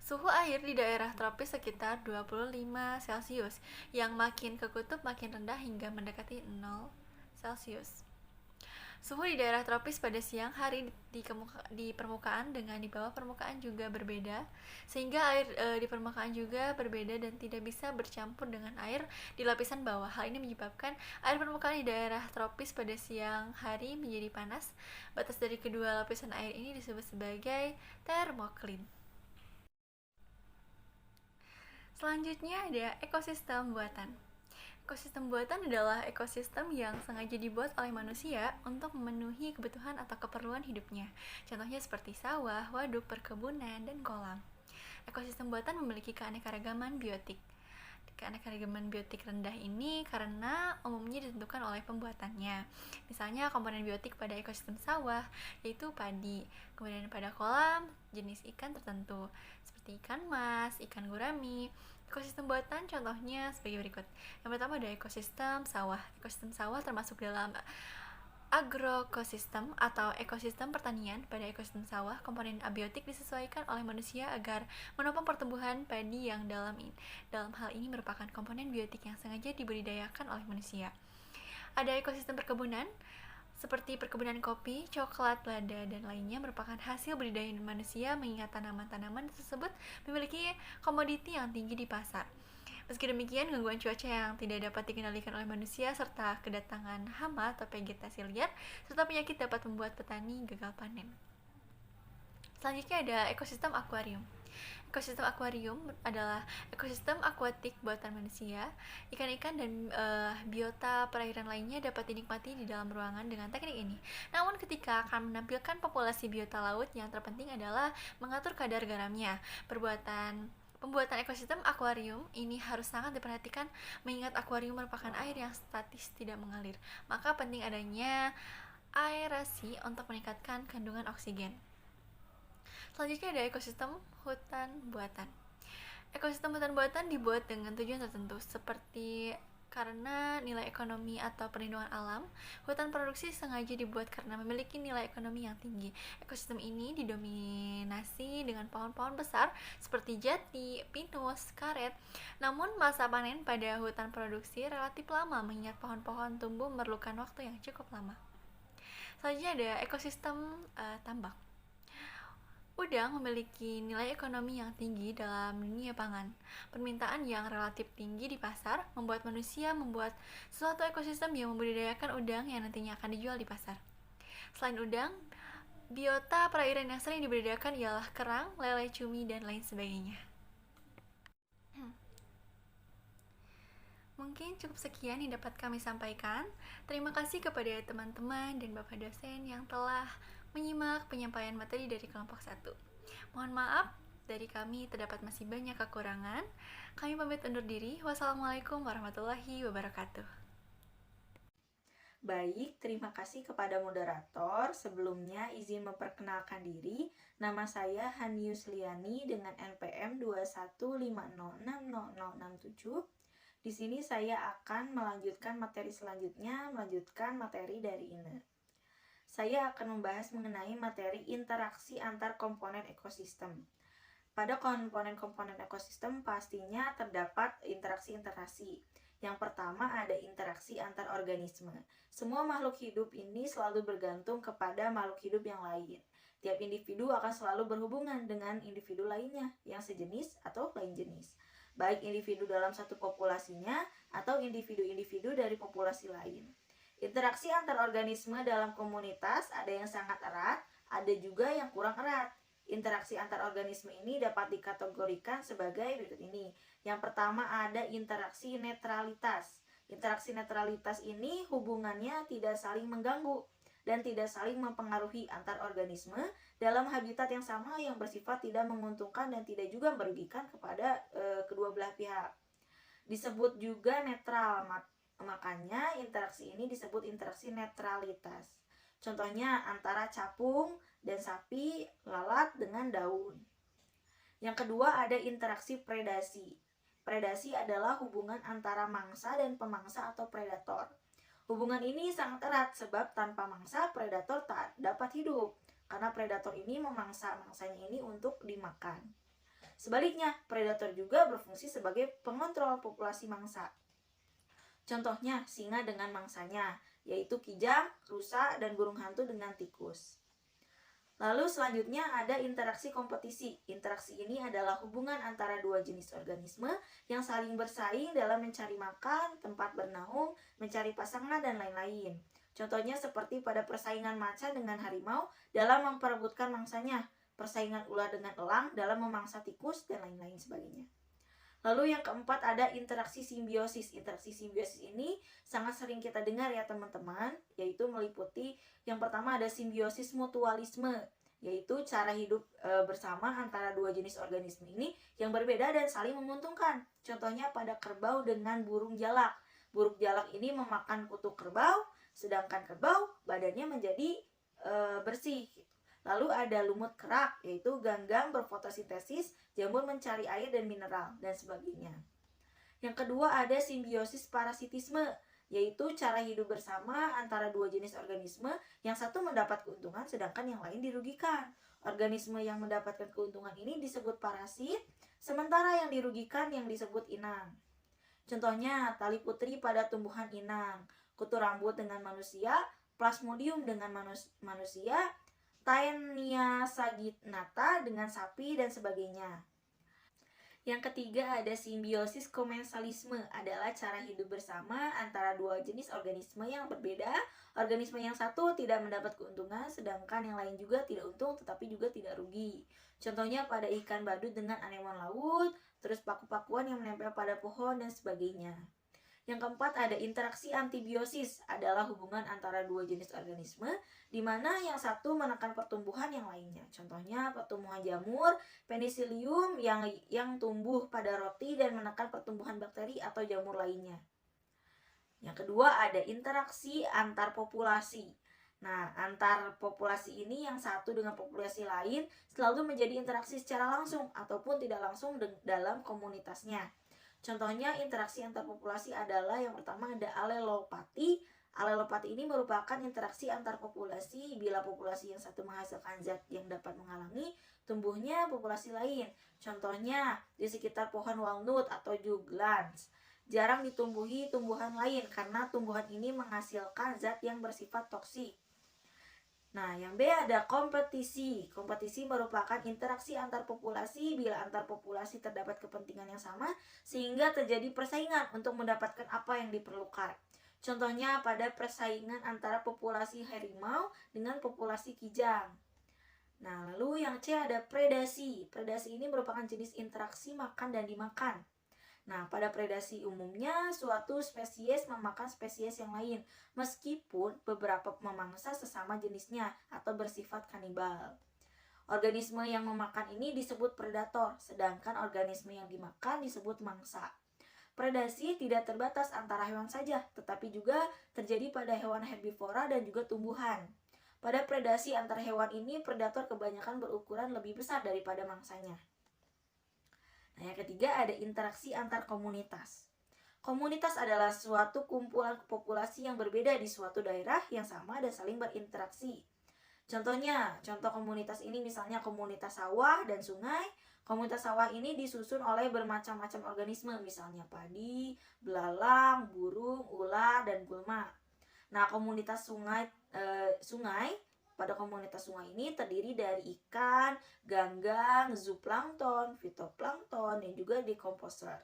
Suhu air di daerah tropis sekitar 25 Celcius, yang makin ke kutub makin rendah hingga mendekati 0 Celcius. Suhu di daerah tropis pada siang hari di permukaan dengan di bawah permukaan juga berbeda, sehingga air di permukaan juga berbeda dan tidak bisa bercampur dengan air di lapisan bawah. Hal ini menyebabkan air permukaan di daerah tropis pada siang hari menjadi panas. Batas dari kedua lapisan air ini disebut sebagai termoklin. Selanjutnya ada ekosistem buatan. Ekosistem buatan adalah ekosistem yang sengaja dibuat oleh manusia untuk memenuhi kebutuhan atau keperluan hidupnya. Contohnya seperti sawah, waduk, perkebunan, dan kolam. Ekosistem buatan memiliki keanekaragaman biotik. Keanekaragaman biotik rendah ini karena umumnya ditentukan oleh pembuatannya. Misalnya komponen biotik pada ekosistem sawah yaitu padi, kemudian pada kolam jenis ikan tertentu seperti ikan mas, ikan gurami. Ekosistem buatan contohnya sebagai berikut. Yang pertama ada ekosistem sawah. Ekosistem sawah termasuk dalam agrokosistem atau ekosistem pertanian. Pada ekosistem sawah, komponen abiotik disesuaikan oleh manusia agar menopang pertumbuhan padi yang dalam hal ini merupakan komponen biotik yang sengaja dibudidayakan oleh manusia. Ada ekosistem perkebunan, seperti perkebunan kopi, coklat, lada, dan lainnya merupakan hasil budidaya manusia mengingat tanaman-tanaman tersebut memiliki komoditi yang tinggi di pasar. Meski demikian, gangguan cuaca yang tidak dapat dikendalikan oleh manusia serta kedatangan hama atau vegetasi liar serta penyakit dapat membuat petani gagal panen. Selanjutnya ada ekosistem akuarium. Ekosistem akuarium adalah ekosistem akuatik buatan manusia. Ikan-ikan dan biota perairan lainnya dapat dinikmati di dalam ruangan dengan teknik ini. Namun ketika akan menampilkan populasi biota laut, yang terpenting adalah mengatur kadar garamnya. Pembuatan ekosistem akuarium ini harus sangat diperhatikan mengingat akuarium merupakan air yang statis tidak mengalir. Maka penting adanya aerasi untuk meningkatkan kandungan oksigen. Selanjutnya ada ekosistem hutan buatan. Ekosistem hutan buatan dibuat dengan tujuan tertentu seperti karena nilai ekonomi atau perlindungan alam. Hutan produksi sengaja dibuat karena memiliki nilai ekonomi yang tinggi. Ekosistem ini didominasi dengan pohon-pohon besar seperti jati, pinus, karet. Namun masa panen pada hutan produksi relatif lama mengingat pohon-pohon tumbuh memerlukan waktu yang cukup lama. Selanjutnya ada ekosistem tambak. Udang memiliki nilai ekonomi yang tinggi dalam dunia pangan. Permintaan yang relatif tinggi di pasar membuat manusia membuat suatu ekosistem yang membudidayakan udang yang nantinya akan dijual di pasar. Selain udang, biota perairan yang sering dibudidayakan ialah kerang, lele, cumi, dan lain sebagainya. Mungkin cukup sekian yang dapat kami sampaikan. Terima kasih kepada teman-teman dan Bapak dosen yang telah menyimak penyampaian materi dari kelompok 1. Mohon maaf, dari kami terdapat masih banyak kekurangan. Kami pamit undur diri. Wassalamualaikum warahmatullahi wabarakatuh. Baik, terima kasih kepada moderator. Sebelumnya izin memperkenalkan diri. Nama saya Hani Yusliani dengan NPM 215060067. Di sini saya akan melanjutkan materi selanjutnya, melanjutkan materi dari INE. Saya akan membahas mengenai materi interaksi antar komponen ekosistem. Pada komponen-komponen ekosistem pastinya terdapat interaksi-interaksi. Yang pertama ada interaksi antar organisme. Semua makhluk hidup ini selalu bergantung kepada makhluk hidup yang lain. Tiap individu akan selalu berhubungan dengan individu lainnya yang sejenis atau lain jenis. Baik individu dalam satu populasinya atau individu-individu dari populasi lain. Interaksi antar organisme dalam komunitas ada yang sangat erat, ada juga yang kurang erat. Interaksi antar organisme ini dapat dikategorikan sebagai berikut ini. Yang pertama ada interaksi netralitas. Interaksi netralitas ini hubungannya tidak saling mengganggu dan tidak saling mempengaruhi antar organisme dalam habitat yang sama yang bersifat tidak menguntungkan dan tidak juga merugikan kepada kedua belah pihak. Disebut juga netral. Makanya interaksi ini disebut interaksi netralitas. Contohnya antara capung dan sapi, lalat dengan daun. Yang kedua ada interaksi predasi. Predasi adalah hubungan antara mangsa dan pemangsa atau predator. Hubungan ini sangat erat sebab tanpa mangsa predator tak dapat hidup. Karena predator ini memangsa mangsanya ini untuk dimakan. Sebaliknya, predator juga berfungsi sebagai pengontrol populasi mangsa. Contohnya singa dengan mangsanya, yaitu kijang, rusa, dan burung hantu dengan tikus. Lalu selanjutnya ada interaksi kompetisi. Interaksi ini adalah hubungan antara dua jenis organisme yang saling bersaing dalam mencari makan, tempat bernaung, mencari pasangan, dan lain-lain. Contohnya seperti pada persaingan macan dengan harimau dalam memperebutkan mangsanya, persaingan ular dengan elang dalam memangsa tikus, dan lain-lain sebagainya. Lalu yang keempat ada interaksi simbiosis. Interaksi simbiosis ini sangat sering kita dengar ya teman-teman, yaitu meliputi yang pertama ada simbiosis mutualisme, yaitu cara hidup bersama antara dua jenis organisme ini yang berbeda dan saling menguntungkan. Contohnya pada kerbau dengan burung jalak. Burung jalak ini memakan kutu kerbau, sedangkan kerbau badannya menjadi bersih. Lalu ada lumut kerak, yaitu ganggang berfotosintesis, jamur mencari air dan mineral, dan sebagainya. Yang kedua ada simbiosis parasitisme, yaitu cara hidup bersama antara dua jenis organisme, yang satu mendapat keuntungan sedangkan yang lain dirugikan. Organisme yang mendapatkan keuntungan ini disebut parasit, sementara yang dirugikan yang disebut inang. Contohnya tali putri pada tumbuhan inang, kutu rambut dengan manusia, plasmodium dengan manusia, Taenia saginata dengan sapi, dan sebagainya. Yang ketiga ada simbiosis komensalisme, adalah cara hidup bersama antara dua jenis organisme yang berbeda. Organisme yang satu tidak mendapat keuntungan, sedangkan yang lain juga tidak untung tetapi juga tidak rugi. Contohnya pada ikan badut dengan anemon laut, terus paku-pakuan yang menempel pada pohon, dan sebagainya. Yang keempat ada interaksi antibiosis, adalah hubungan antara dua jenis organisme di mana yang satu menekan pertumbuhan yang lainnya. Contohnya pertumbuhan jamur, penicillium yang tumbuh pada roti dan menekan pertumbuhan bakteri atau jamur lainnya. Yang kedua ada interaksi antar populasi. Nah, antar populasi ini yang satu dengan populasi lain selalu menjadi interaksi secara langsung ataupun tidak langsung dalam komunitasnya. Contohnya interaksi antar populasi adalah yang pertama ada alelopati. Alelopati ini merupakan interaksi antar populasi bila populasi yang satu menghasilkan zat yang dapat menghalangi tumbuhnya populasi lain. Contohnya di sekitar pohon walnut atau juglans. Jarang ditumbuhi tumbuhan lain karena tumbuhan ini menghasilkan zat yang bersifat toksik. Nah, yang B ada kompetisi. Kompetisi merupakan interaksi antar populasi bila antar populasi terdapat kepentingan yang sama sehingga terjadi persaingan untuk mendapatkan apa yang diperlukan. Contohnya pada persaingan antara populasi harimau dengan populasi kijang. Nah, lalu yang C ada predasi. Predasi ini merupakan jenis interaksi makan dan dimakan. Nah, pada predasi umumnya suatu spesies memakan spesies yang lain, meskipun beberapa memangsa sesama jenisnya atau bersifat kanibal. Organisme yang memakan ini disebut predator, sedangkan organisme yang dimakan disebut mangsa. Predasi tidak terbatas antara hewan saja, tetapi juga terjadi pada hewan herbivora dan juga tumbuhan. Pada predasi antar hewan ini, predator kebanyakan berukuran lebih besar daripada mangsanya. Nah, yang ketiga ada interaksi antar komunitas. Komunitas adalah suatu kumpulan populasi yang berbeda di suatu daerah yang sama dan saling berinteraksi. Contohnya, contoh komunitas ini misalnya komunitas sawah dan sungai. Komunitas sawah ini disusun oleh bermacam-macam organisme, misalnya padi, belalang, burung, ular, dan gulma. Nah, komunitas sungai pada komunitas sungai ini terdiri dari ikan, ganggang, zooplankton, fitoplankton, dan juga decomposer.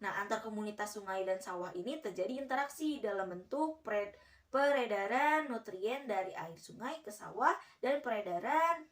Nah, antar komunitas sungai dan sawah ini terjadi interaksi dalam bentuk peredaran nutrien dari air sungai ke sawah dan peredaran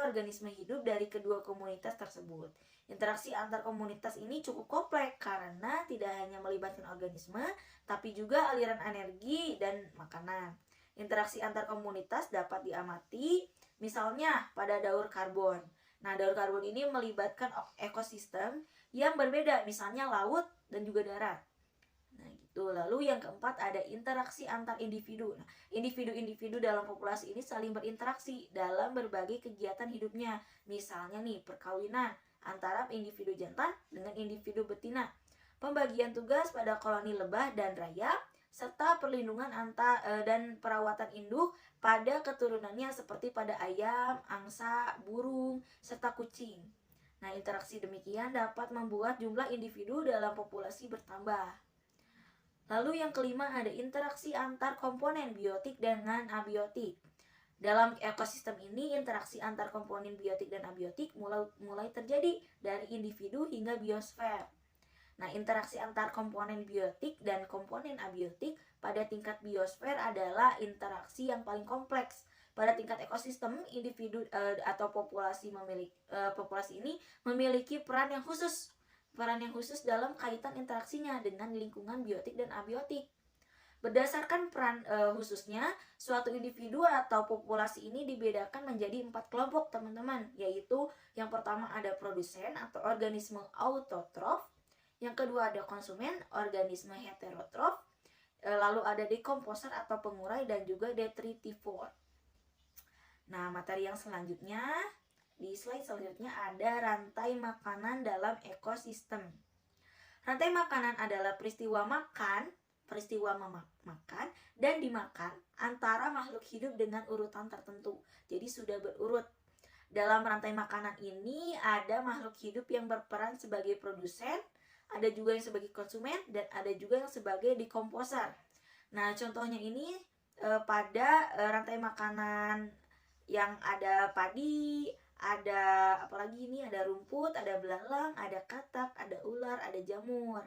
organisme hidup dari kedua komunitas tersebut. Interaksi antar komunitas ini cukup kompleks karena tidak hanya melibatkan organisme, tapi juga aliran energi dan makanan. Interaksi antar komunitas dapat diamati misalnya pada daur karbon. Nah, daur karbon ini melibatkan ekosistem yang berbeda, misalnya laut dan juga darat. Nah, gitu. Lalu yang keempat ada interaksi antar individu. Nah, individu-individu dalam populasi ini saling berinteraksi dalam berbagai kegiatan hidupnya. Misalnya nih, perkawinan antara individu jantan dengan individu betina. Pembagian tugas pada koloni lebah dan rayap, serta perlindungan dan perawatan induk pada keturunannya seperti pada ayam, angsa, burung, serta kucing. Nah, interaksi demikian dapat membuat jumlah individu dalam populasi bertambah. Lalu yang kelima ada interaksi antar komponen biotik dengan abiotik. Dalam ekosistem ini, interaksi antar komponen biotik dan abiotik mulai terjadi dari individu hingga biosfer. Nah, interaksi antar komponen biotik dan komponen abiotik pada tingkat biosfer adalah interaksi yang paling kompleks. Pada tingkat ekosistem, individu atau populasi ini memiliki peran yang khusus dalam kaitan interaksinya dengan lingkungan biotik dan abiotik. Berdasarkan peran khususnya, suatu individu atau populasi ini dibedakan menjadi 4 kelompok, teman-teman, yaitu yang pertama ada produsen atau organisme autotrof, yang kedua ada konsumen, organisme heterotrof, lalu ada dekomposer atau pengurai, dan juga detritivor. Nah, materi yang selanjutnya, di slide selanjutnya ada rantai makanan dalam ekosistem. Rantai makanan adalah peristiwa makan dan dimakan antara makhluk hidup dengan urutan tertentu. Jadi sudah berurut. Dalam rantai makanan ini ada makhluk hidup yang berperan sebagai produsen, ada juga yang sebagai konsumen, dan ada juga yang sebagai dekomposer. Nah, contohnya ini pada rantai makanan yang ada padi, ada apalagi ini, ada rumput, ada belalang, ada katak, ada ular, ada jamur.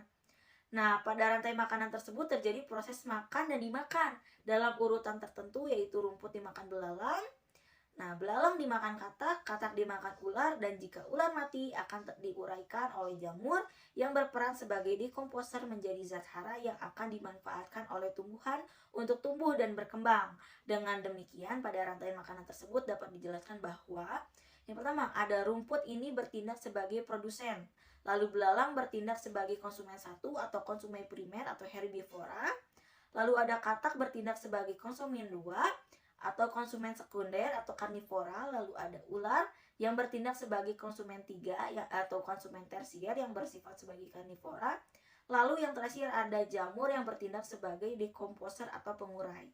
Nah, pada rantai makanan tersebut terjadi proses makan dan dimakan dalam urutan tertentu, yaitu rumput dimakan belalang, nah belalang dimakan katak, katak dimakan ular, dan jika ular mati akan diuraikan oleh jamur yang berperan sebagai dekomposer menjadi zat hara yang akan dimanfaatkan oleh tumbuhan untuk tumbuh dan berkembang. Dengan demikian, pada rantai makanan tersebut dapat dijelaskan bahwa yang pertama, ada rumput ini bertindak sebagai produsen. Lalu belalang bertindak sebagai konsumen satu atau konsumen primer atau herbivora. Lalu ada katak bertindak sebagai konsumen dua atau konsumen sekunder atau karnivora. Lalu ada ular yang bertindak sebagai konsumen tiga atau konsumen tersier yang bersifat sebagai karnivora. Lalu yang terakhir ada jamur yang bertindak sebagai dekomposer atau pengurai.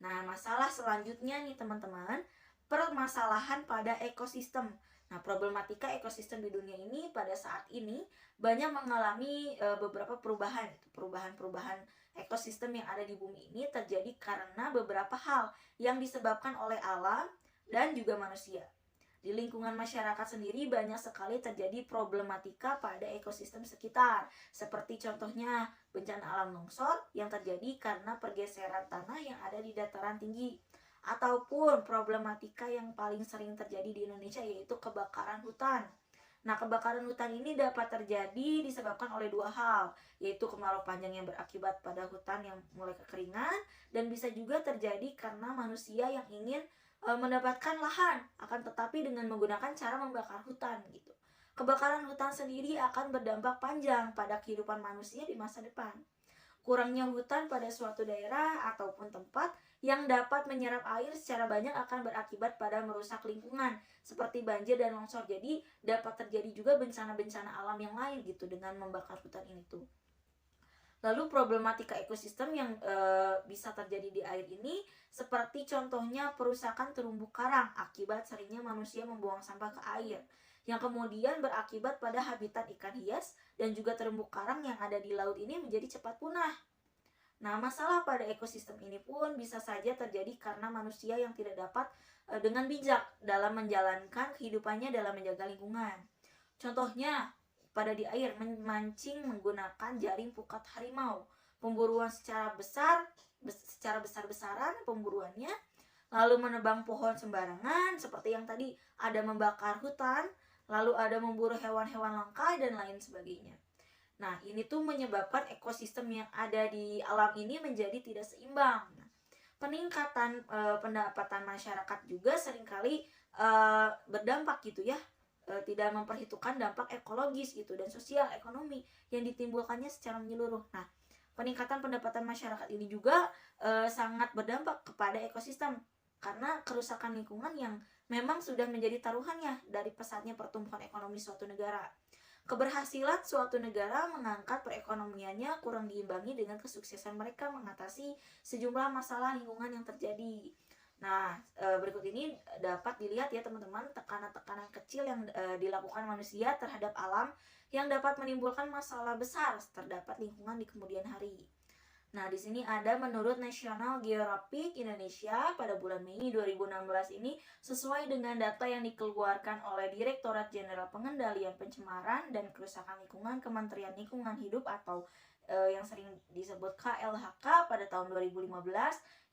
Nah, masalah selanjutnya nih teman-teman, permasalahan pada ekosistem. Nah, problematika ekosistem di dunia ini pada saat ini banyak mengalami beberapa perubahan ekosistem yang ada di bumi ini terjadi karena beberapa hal yang disebabkan oleh alam dan juga manusia. Di lingkungan masyarakat sendiri banyak sekali terjadi problematika pada ekosistem sekitar, seperti contohnya bencana alam longsor yang terjadi karena pergeseran tanah yang ada di dataran tinggi, ataupun problematika yang paling sering terjadi di Indonesia yaitu kebakaran hutan. Nah, kebakaran hutan ini dapat terjadi disebabkan oleh dua hal, yaitu kemarau panjang yang berakibat pada hutan yang mulai kekeringan, dan bisa juga terjadi karena manusia yang ingin mendapatkan lahan, akan tetapi dengan menggunakan cara membakar hutan gitu. Kebakaran hutan sendiri akan berdampak panjang pada kehidupan manusia di masa depan. Kurangnya hutan pada suatu daerah ataupun tempat yang dapat menyerap air secara banyak akan berakibat pada merusak lingkungan seperti banjir dan longsor. Jadi dapat terjadi juga bencana-bencana alam yang lain gitu dengan membakar hutan ini tuh. Lalu problematika ekosistem yang bisa terjadi di air ini seperti contohnya perusakan terumbu karang akibat seringnya manusia membuang sampah ke air, yang kemudian berakibat pada habitat ikan hias dan juga terumbu karang yang ada di laut ini menjadi cepat punah. Nah, masalah pada ekosistem ini pun bisa saja terjadi karena manusia yang tidak dapat dengan bijak dalam menjalankan kehidupannya dalam menjaga lingkungan. Contohnya, pada di air memancing menggunakan jaring pukat harimau, pemburuan secara besar-besaran pemburuannya, lalu menebang pohon sembarangan seperti yang tadi ada membakar hutan, lalu ada memburu hewan-hewan langka dan lain sebagainya. Nah, ini tuh menyebabkan ekosistem yang ada di alam ini menjadi tidak seimbang. Nah, peningkatan pendapatan masyarakat juga seringkali berdampak gitu ya, tidak memperhitungkan dampak ekologis gitu dan sosial ekonomi yang ditimbulkannya secara menyeluruh. Nah, peningkatan pendapatan masyarakat ini juga sangat berdampak kepada ekosistem karena kerusakan lingkungan yang memang sudah menjadi taruhannya dari pesatnya pertumbuhan ekonomi suatu negara. Keberhasilan suatu negara mengangkat perekonomiannya kurang diimbangi dengan kesuksesan mereka mengatasi sejumlah masalah lingkungan yang terjadi. Nah, berikut ini dapat dilihat ya teman-teman, tekanan-tekanan kecil yang dilakukan manusia terhadap alam yang dapat menimbulkan masalah besar terdapat lingkungan di kemudian hari. Nah, di sini ada menurut National Geographic Indonesia pada bulan Mei 2016 ini sesuai dengan data yang dikeluarkan oleh Direktorat Jenderal Pengendalian Pencemaran dan Kerusakan Lingkungan Kementerian Lingkungan Hidup atau yang sering disebut KLHK pada tahun 2015,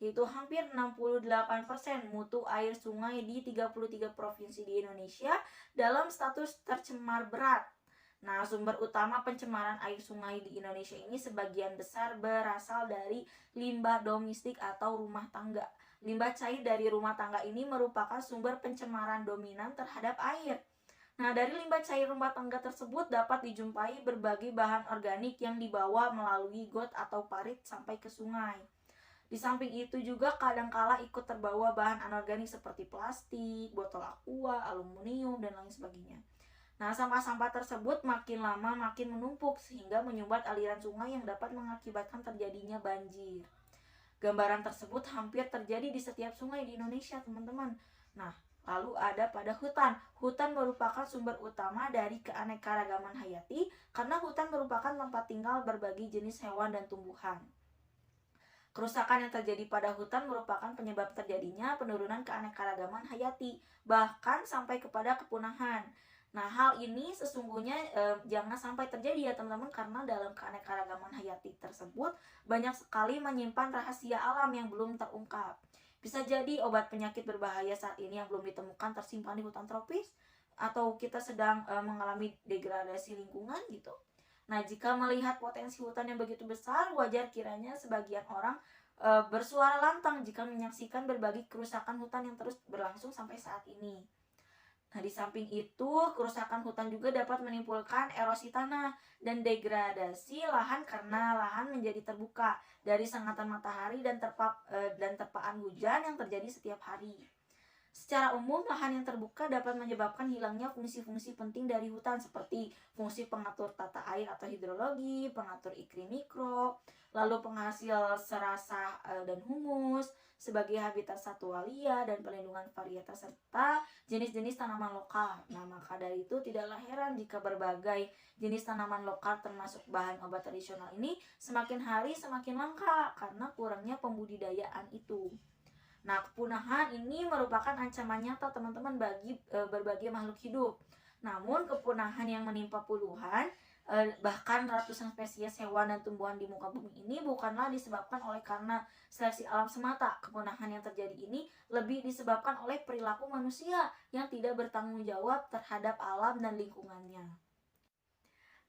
yaitu hampir 68% mutu air sungai di 33 provinsi di Indonesia dalam status tercemar berat. Nah, sumber utama pencemaran air sungai di Indonesia ini sebagian besar berasal dari limbah domestik atau rumah tangga. Limbah cair dari rumah tangga ini merupakan sumber pencemaran dominan terhadap air. Nah, dari limbah cair rumah tangga tersebut dapat dijumpai berbagai bahan organik yang dibawa melalui got atau parit sampai ke sungai. Di samping itu juga kadangkala ikut terbawa bahan anorganik seperti plastik, botol aqua, aluminium, dan lain sebagainya. Nah, sampah-sampah tersebut makin lama makin menumpuk sehingga menyumbat aliran sungai yang dapat mengakibatkan terjadinya banjir. Gambaran tersebut hampir terjadi di setiap sungai di Indonesia, teman-teman. Nah, lalu ada pada hutan. Hutan merupakan sumber utama dari keanekaragaman hayati karena hutan merupakan tempat tinggal berbagai jenis hewan dan tumbuhan. Kerusakan yang terjadi pada hutan merupakan penyebab terjadinya penurunan keanekaragaman hayati, bahkan sampai kepada kepunahan. Nah, hal ini sesungguhnya jangan sampai terjadi ya teman-teman, karena dalam keanekaragaman hayati tersebut banyak sekali menyimpan rahasia alam yang belum terungkap. Bisa jadi obat penyakit berbahaya saat ini yang belum ditemukan tersimpan di hutan tropis, atau kita sedang mengalami degradasi lingkungan gitu. Nah, jika melihat potensi hutan yang begitu besar, wajar kiranya sebagian orang bersuara lantang jika menyaksikan berbagai kerusakan hutan yang terus berlangsung sampai saat ini. Nah, di samping itu, kerusakan hutan juga dapat menimbulkan erosi tanah dan degradasi lahan karena lahan menjadi terbuka dari sengatan matahari dan terpaan hujan yang terjadi setiap hari. Secara umum, lahan yang terbuka dapat menyebabkan hilangnya fungsi-fungsi penting dari hutan seperti fungsi pengatur tata air atau hidrologi, pengatur iklim mikro, lalu penghasil serasa dan humus, sebagai habitat satwa liar dan pelindungan varietas serta jenis-jenis tanaman lokal. Nah, maka dari itu tidaklah heran jika berbagai jenis tanaman lokal termasuk bahan obat tradisional ini semakin hari semakin langka karena kurangnya pembudidayaan itu. Nah, kepunahan ini merupakan ancaman nyata teman-teman bagi berbagai makhluk hidup. Namun, kepunahan yang menimpa puluhan bahkan ratusan spesies hewan dan tumbuhan di muka bumi ini bukanlah disebabkan oleh karena seleksi alam semata. Kepunahan yang terjadi ini lebih disebabkan oleh perilaku manusia yang tidak bertanggung jawab terhadap alam dan lingkungannya.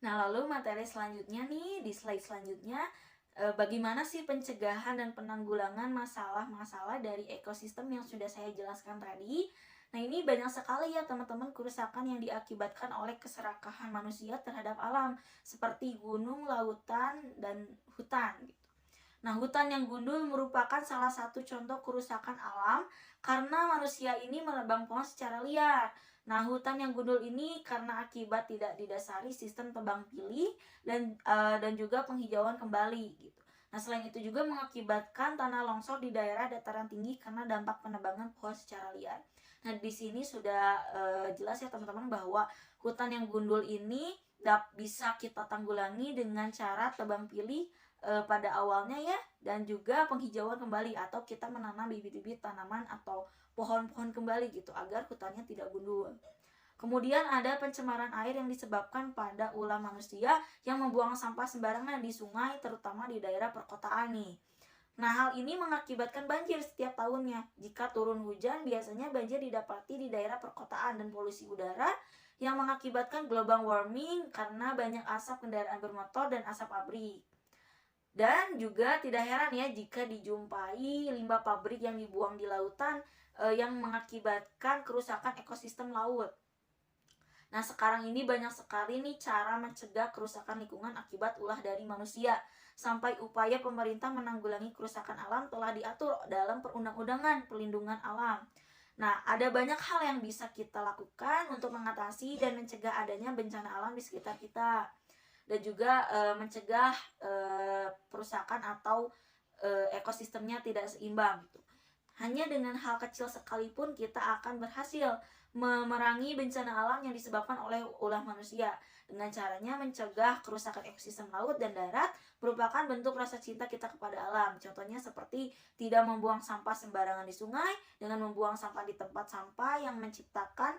Nah, lalu materi selanjutnya nih, di slide selanjutnya, bagaimana sih pencegahan dan penanggulangan masalah-masalah dari ekosistem yang sudah saya jelaskan tadi. Nah, ini banyak sekali ya teman-teman kerusakan yang diakibatkan oleh keserakahan manusia terhadap alam seperti gunung, lautan, dan hutan gitu. Nah, hutan yang gundul merupakan salah satu contoh kerusakan alam karena manusia ini menebang pohon secara liar. Nah, hutan yang gundul ini karena akibat tidak didasari sistem tebang pilih dan juga penghijauan kembali gitu. Nah, selain itu juga mengakibatkan tanah longsor di daerah dataran tinggi karena dampak penebangan pohon secara liar. Nah, di sini sudah jelas ya teman-teman bahwa hutan yang gundul ini bisa kita tanggulangi dengan cara tebang pilih pada awalnya ya, dan juga penghijauan kembali atau kita menanam bibit-bibit tanaman atau pohon-pohon kembali gitu agar hutannya tidak gundul. Kemudian ada pencemaran air yang disebabkan pada ulah manusia yang membuang sampah sembarangan di sungai terutama di daerah perkotaan nih. Nah, hal ini mengakibatkan banjir setiap tahunnya. Jika turun hujan, biasanya banjir didapati di daerah perkotaan dan polusi udara yang mengakibatkan global warming karena banyak asap kendaraan bermotor dan asap pabrik. Dan juga tidak heran ya jika dijumpai limbah pabrik yang dibuang di lautan yang mengakibatkan kerusakan ekosistem laut. Nah, sekarang ini banyak sekali nih cara mencegah kerusakan lingkungan akibat ulah dari manusia. Sampai upaya pemerintah menanggulangi kerusakan alam telah diatur dalam perundang-undangan perlindungan alam. Nah, ada banyak hal yang bisa kita lakukan untuk mengatasi dan mencegah adanya bencana alam di sekitar kita. Dan juga mencegah perusakan atau ekosistemnya tidak seimbang gitu. Hanya dengan hal kecil sekalipun kita akan berhasil memerangi bencana alam yang disebabkan oleh ulah manusia. Dengan caranya mencegah kerusakan ekosistem laut dan darat merupakan bentuk rasa cinta kita kepada alam. Contohnya seperti tidak membuang sampah sembarangan di sungai dengan membuang sampah di tempat sampah yang menciptakan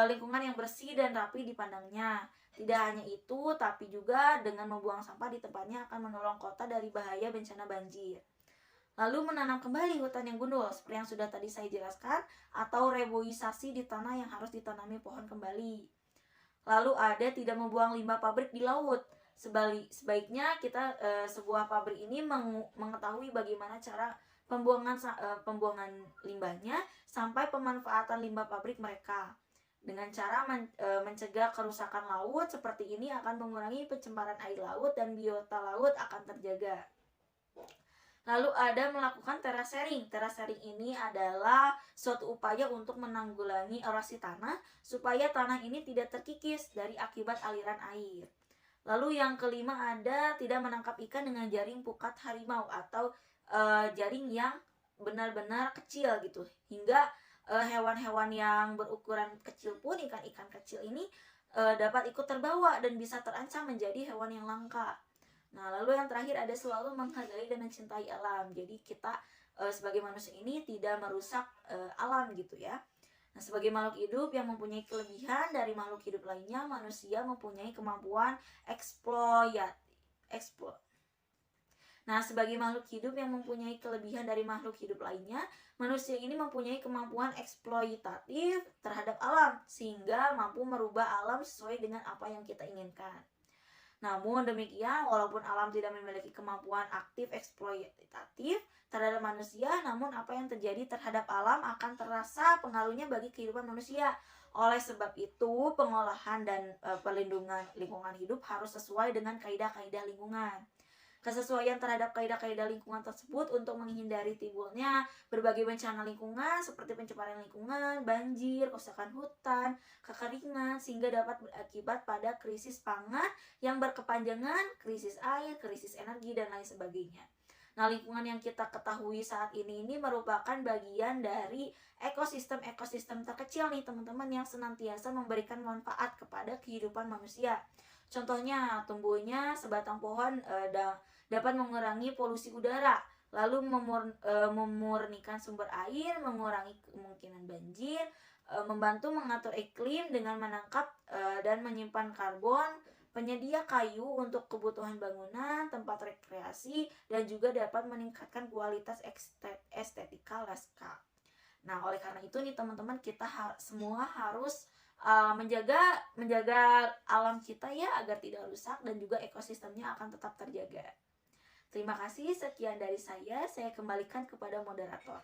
lingkungan yang bersih dan rapi dipandangnya. Tidak hanya itu, tapi juga dengan membuang sampah di tempatnya akan menolong kota dari bahaya bencana banjir. Lalu menanam kembali hutan yang gundul seperti yang sudah tadi saya jelaskan, atau reboisasi di tanah yang harus ditanami pohon kembali. Lalu ada tidak membuang limbah pabrik di laut. Sebaiknya kita sebuah pabrik ini mengetahui bagaimana cara pembuangan limbahnya sampai pemanfaatan limbah pabrik mereka. Dengan cara mencegah kerusakan laut seperti ini akan mengurangi pencemaran air laut dan biota laut akan terjaga. Lalu ada melakukan terasering. Terasering ini adalah suatu upaya untuk menanggulangi erosisi tanah supaya tanah ini tidak terkikis dari akibat aliran air. Lalu yang kelima ada tidak menangkap ikan dengan jaring pukat harimau atau jaring yang benar-benar kecil gitu. Hingga hewan-hewan yang berukuran kecil pun, ikan-ikan kecil ini dapat ikut terbawa dan bisa terancam menjadi hewan yang langka. Nah, lalu yang terakhir ada selalu menghargai dan mencintai alam. Jadi kita sebagai manusia ini tidak merusak alam gitu ya. Nah, sebagai makhluk hidup yang mempunyai kelebihan dari makhluk hidup lainnya, manusia mempunyai kemampuan Nah, sebagai makhluk hidup yang mempunyai kelebihan dari makhluk hidup lainnya, manusia ini mempunyai kemampuan eksploitatif terhadap alam, sehingga mampu merubah alam sesuai dengan apa yang kita inginkan. Namun demikian, walaupun alam tidak memiliki kemampuan aktif eksploitatif terhadap manusia, namun apa yang terjadi terhadap alam akan terasa pengaruhnya bagi kehidupan manusia. Oleh sebab itu, pengolahan dan perlindungan lingkungan hidup harus sesuai dengan kaidah-kaidah lingkungan. Kesesuaian terhadap kaidah-kaidah lingkungan tersebut untuk menghindari timbulnya berbagai bencana lingkungan seperti pencemaran lingkungan, banjir, kerusakan hutan, kekeringan, sehingga dapat berakibat pada krisis pangan yang berkepanjangan, krisis air, krisis energi, dan lain sebagainya. Nah, lingkungan yang kita ketahui saat ini merupakan bagian dari ekosistem terkecil nih teman-teman, yang senantiasa memberikan manfaat kepada kehidupan manusia. Contohnya, tumbuhnya sebatang pohon dapat mengurangi polusi udara, lalu memurnikan sumber air, mengurangi kemungkinan banjir, membantu mengatur iklim dengan menangkap dan menyimpan karbon, penyedia kayu untuk kebutuhan bangunan, tempat rekreasi, dan juga dapat meningkatkan kualitas estetika lanskap. Nah, oleh karena itu nih teman-teman, kita semua harus menjaga alam kita ya, agar tidak rusak dan juga ekosistemnya akan tetap terjaga. Terima kasih, sekian dari saya kembalikan kepada moderator.